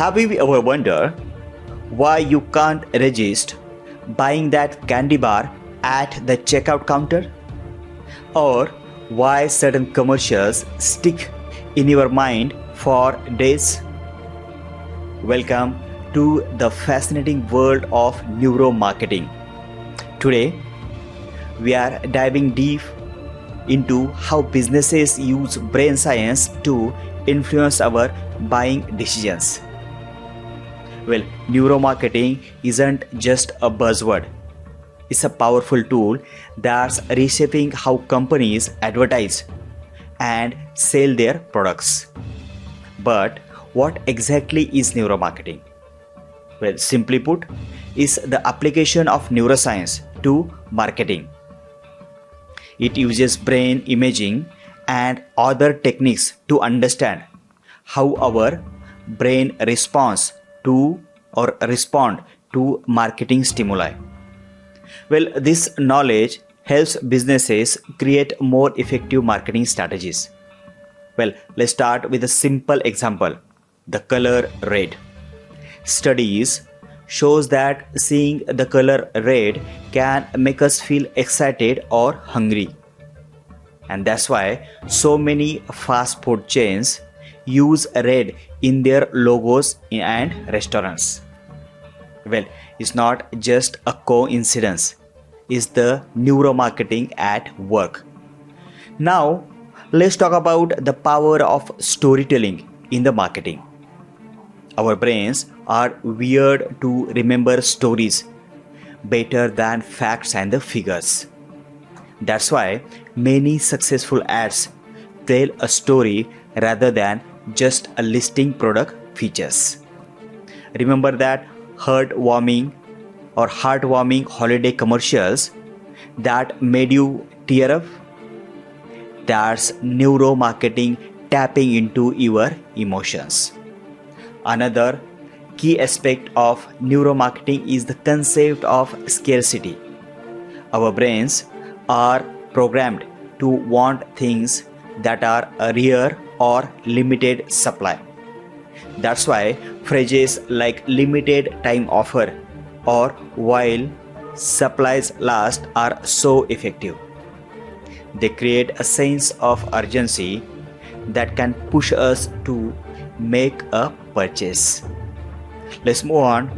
Have you ever wondered why you can't resist buying that candy bar at the checkout counter? Or why certain commercials stick in your mind for days? Welcome to the fascinating world of neuromarketing. Today, we are diving deep into how businesses use brain science to influence our buying decisions. Well, neuromarketing isn't just a buzzword. It's a powerful tool that's reshaping how companies advertise and sell their products. But what exactly is neuromarketing? Well, simply put, is the application of neuroscience to marketing. It uses brain imaging and other techniques to understand how our brain responds to or respond to marketing stimuli. Well, this knowledge helps businesses create more effective marketing strategies. Well, let's start with a simple example, the color red. Studies shows that seeing the color red can make us feel excited or hungry. And that's why so many fast food chains use red in their logos and restaurants. Well, it's not just a coincidence, it's the neuromarketing at work. Now, let's talk about the power of storytelling in the marketing. Our brains are wired to remember stories better than facts and the figures. That's why many successful ads tell a story rather than just a listing product features. Remember that heartwarming holiday commercials that made you tear up? That's neuromarketing tapping into your emotions. Another key aspect of neuromarketing is the concept of scarcity. Our brains are programmed to want things that are a rare or limited supply. That's why phrases like limited time offer or while supplies last are so effective. They create a sense of urgency that can push us to make a purchase. Let's move on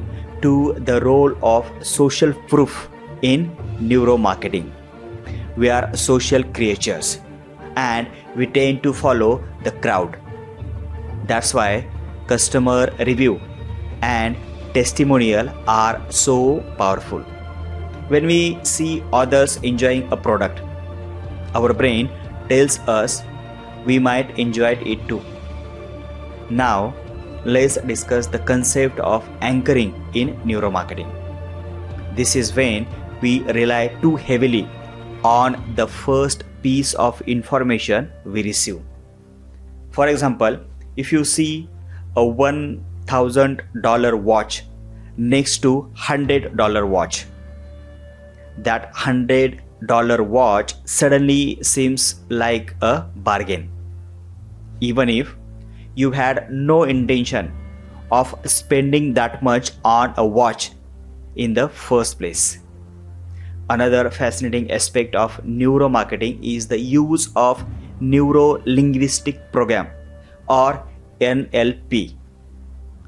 to the role of social proof in neuromarketing. We are social creatures and we tend to follow the crowd. That's why customer review and testimonial are so powerful. When we see others enjoying a product, our brain tells us we might enjoy it too. Now, let's discuss the concept of anchoring in neuromarketing. This is when we rely too heavily on the first piece of information we receive. For example, if you see a $1,000 watch next to $100 watch, that $100 watch suddenly seems like a bargain, even if you had no intention of spending that much on a watch in the first place. Another fascinating aspect of neuromarketing is the use of neuro-linguistic program or NLP.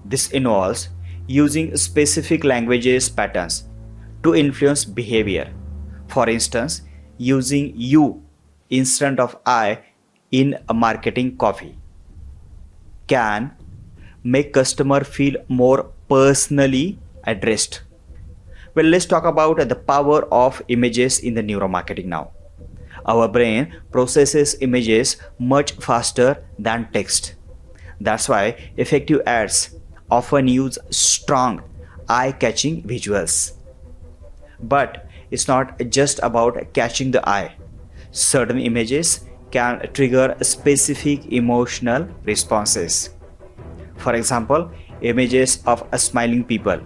This involves using specific languages patterns to influence behavior. For instance, using you instead of I in a marketing copy can make customer feel more personally addressed. Well, let's talk about the power of images in the neuromarketing now. Our brain processes images much faster than text. That's why effective ads often use strong, eye-catching visuals. But it's not just about catching the eye. Certain images can trigger specific emotional responses. For example, images of smiling people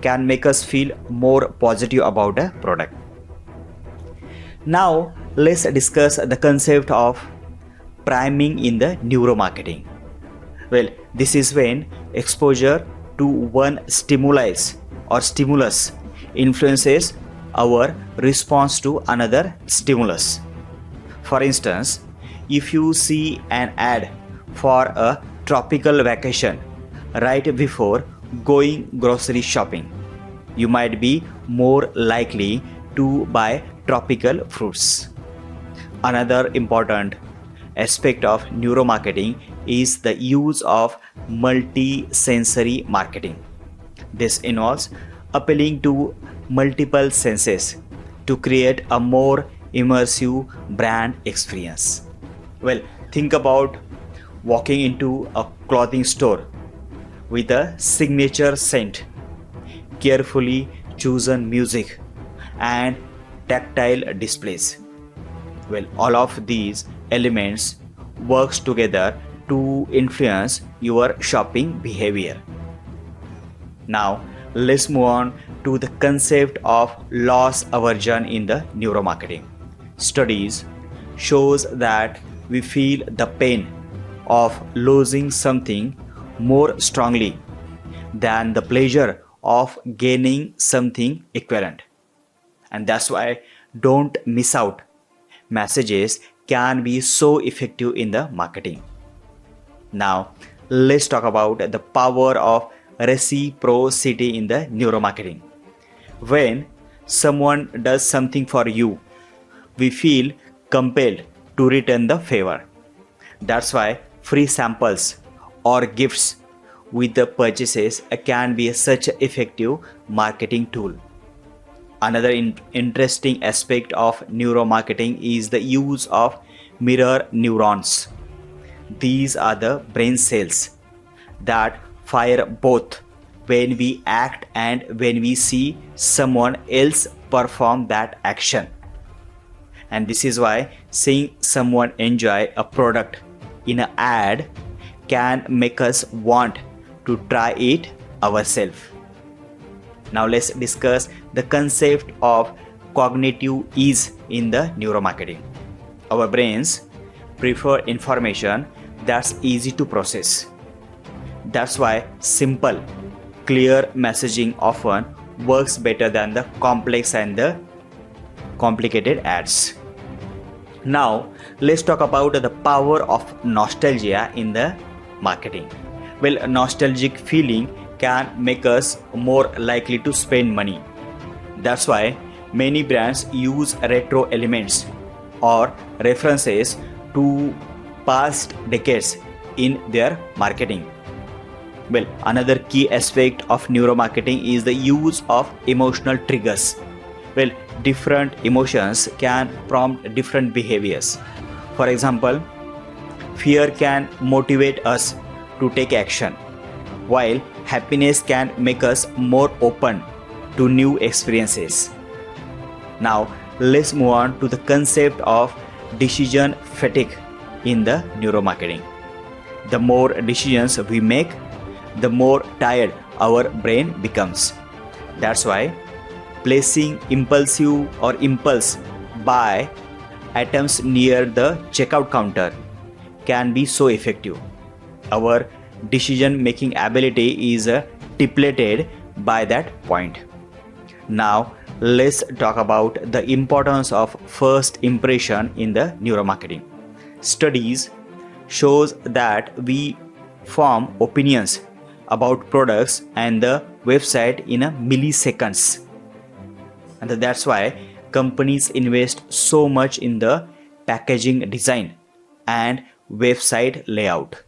can make us feel more positive about a product. Now, let's discuss the concept of priming in the neuromarketing. Well, this is when exposure to one stimulus influences our response to another stimulus. For instance, if you see an ad for a tropical vacation right before going grocery shopping, you might be more likely to buy tropical fruits. Another important aspect of neuromarketing is the use of multi-sensory marketing. This involves appealing to multiple senses to create a more immersive brand experience. Well, think about walking into a clothing store with a signature scent, carefully chosen music, and tactile displays. Well, all of these elements works together to influence your shopping behavior. Now, let's move on to the concept of loss aversion in the neuromarketing. Studies shows that we feel the pain of losing something more strongly than the pleasure of gaining something equivalent. And that's why don't miss out. Messages can be so effective in the marketing. Now, let's talk about the power of reciprocity in the neuromarketing. When someone does something for you, we feel compelled to return the favor. That's why free samples or gifts with the purchases can be such an effective marketing tool. Another interesting aspect of neuromarketing is the use of mirror neurons. These are the brain cells that fire both when we act and when we see someone else perform that action. And this is why seeing someone enjoy a product in an ad can make us want to try it ourselves. Now let's discuss the concept of cognitive ease in the neuromarketing. Our brains prefer information that's easy to process. That's why simple, clear messaging often works better than the complex and the complicated ads. Now, let's talk about the power of nostalgia in the marketing. Well, a nostalgic feeling can make us more likely to spend money. That's why many brands use retro elements or references to past decades in their marketing. Well, another key aspect of neuromarketing is the use of emotional triggers. Well, different emotions can prompt different behaviors. For example, fear can motivate us to take action, while happiness can make us more open to new experiences. Now, let's move on to the concept of decision fatigue in the neuromarketing. The more decisions we make, the more tired our brain becomes. That's why placing impulse buy items near the checkout counter can be so effective. Our decision making ability is depleted by that point. Now, let's talk about the importance of first impression in the neuromarketing. Studies shows that we form opinions about products and the website in a milliseconds. And that's why companies invest so much in the packaging design and website layout.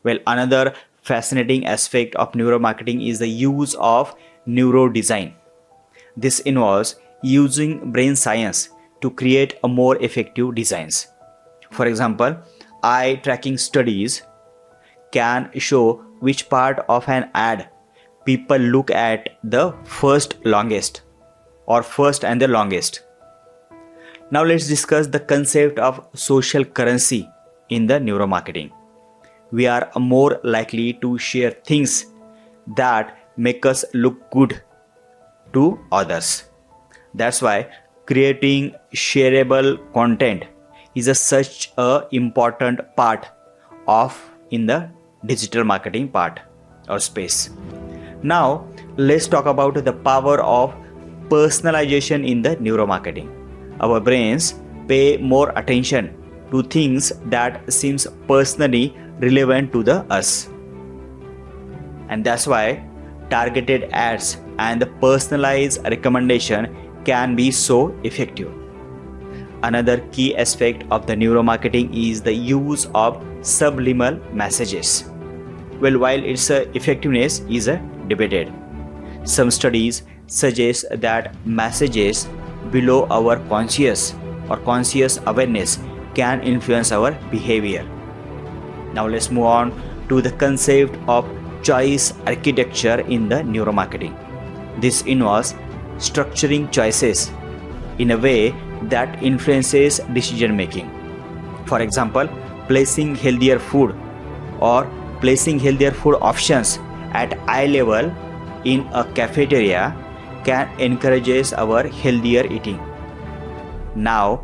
Well, another fascinating aspect of neuromarketing is the use of neurodesign. This involves using brain science to create a more effective designs. For example, eye tracking studies can show which part of an ad people look at the first and the longest. Now let's discuss the concept of social currency in the neuromarketing. We are more likely to share things that make us look good to others. That's why creating shareable content is such a important part of in the digital marketing part or space. Now, let's talk about the power of personalization in the neuromarketing. Our brains pay more attention to things that seems personally relevant to the us. And that's why targeted ads and the personalized recommendation can be so effective. Another key aspect of the neuromarketing is the use of subliminal messages. Well, while its effectiveness is debated, some studies suggest that messages below our conscious awareness can influence our behavior. Now let's move on to the concept of choice architecture in the neuromarketing. This involves structuring choices in a way that influences decision making. For example, placing healthier food options at eye level in a cafeteria can encourage our healthier eating. Now,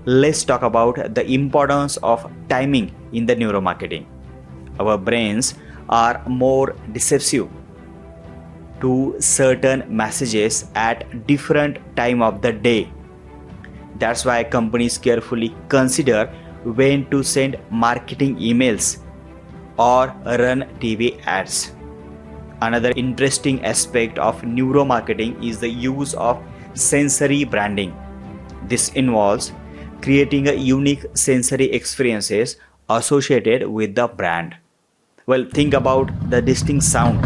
let's talk about the importance of timing in the neuromarketing. Our brains are more receptive to certain messages at different time of the day. That's why companies carefully consider when to send marketing emails or run TV ads. Another interesting aspect of neuromarketing is the use of sensory branding. This involves creating a unique sensory experiences associated with the brand. Well, think about the distinct sound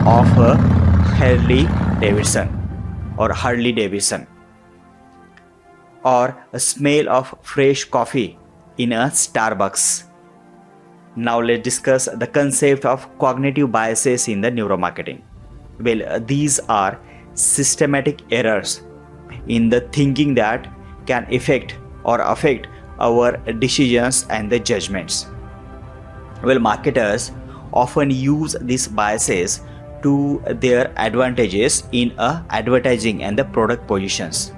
of a Harley Davidson or a smell of fresh coffee in a Starbucks. Now let's discuss the concept of cognitive biases in the neuromarketing. Well, these are systematic errors in the thinking that can affect our decisions and the judgments. Well, marketers often use these biases to their advantages in advertising and the product positions.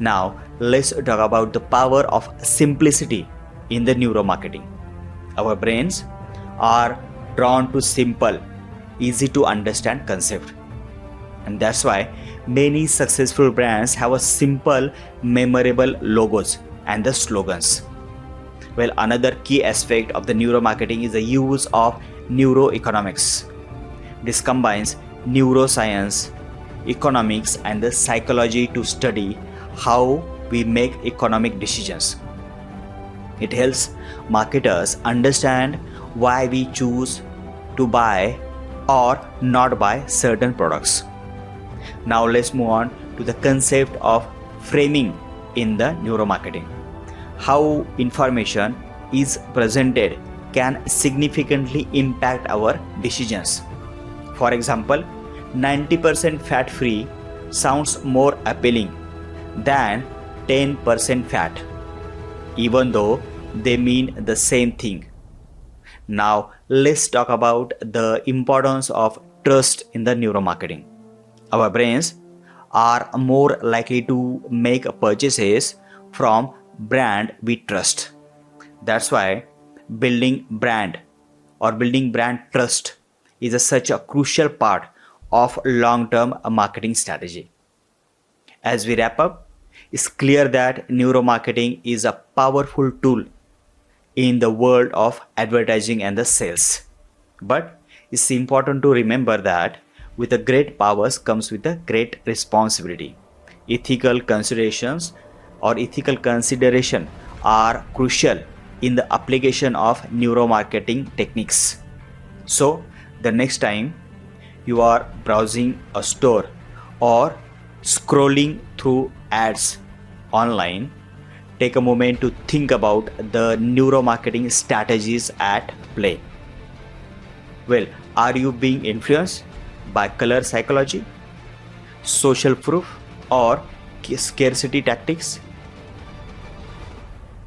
Now, let's talk about the power of simplicity in the neuromarketing. Our brains are drawn to simple, easy to understand concept. And that's why many successful brands have a simple, memorable logos and the slogans. Well, another key aspect of the neuromarketing is the use of neuroeconomics. This combines neuroscience, economics, and the psychology to study how we make economic decisions. It helps marketers understand why we choose to buy or not buy certain products. Now let's move on to the concept of framing in the neuromarketing. How information is presented can significantly impact our decisions. For example, 90% fat-free sounds more appealing than 10% fat, even though they mean the same thing. Now, let's talk about the importance of trust in the neuromarketing. Our brains are more likely to make purchases from brand we trust. That's why building brand trust is such a crucial part of long-term marketing strategy. As we wrap up, it's clear that neuromarketing is a powerful tool in the world of advertising and the sales. But it's important to remember that with the great powers comes with a great responsibility. Ethical consideration are crucial in the application of neuromarketing techniques. So, the next time you are browsing a store or scrolling through ads online, take a moment to think about the neuromarketing strategies at play. Well, are you being influenced by color psychology, social proof, or scarcity tactics?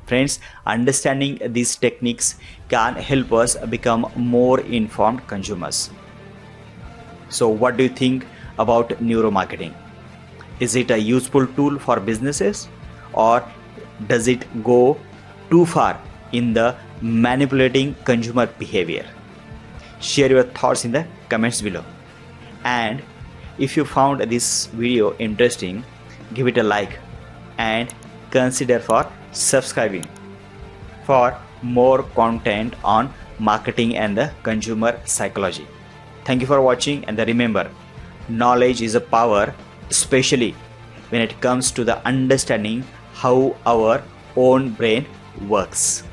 Friends, understanding these techniques can help us become more informed consumers. So, what do you think about neuromarketing? Is it a useful tool for businesses, or does it go too far in the manipulating consumer behavior? Share your thoughts in the comments below. And if you found this video interesting, give it a like and consider for subscribing for more content on marketing and the consumer psychology. Thank you for watching, and remember, knowledge is a power, especially when it comes to the understanding how our own brain works.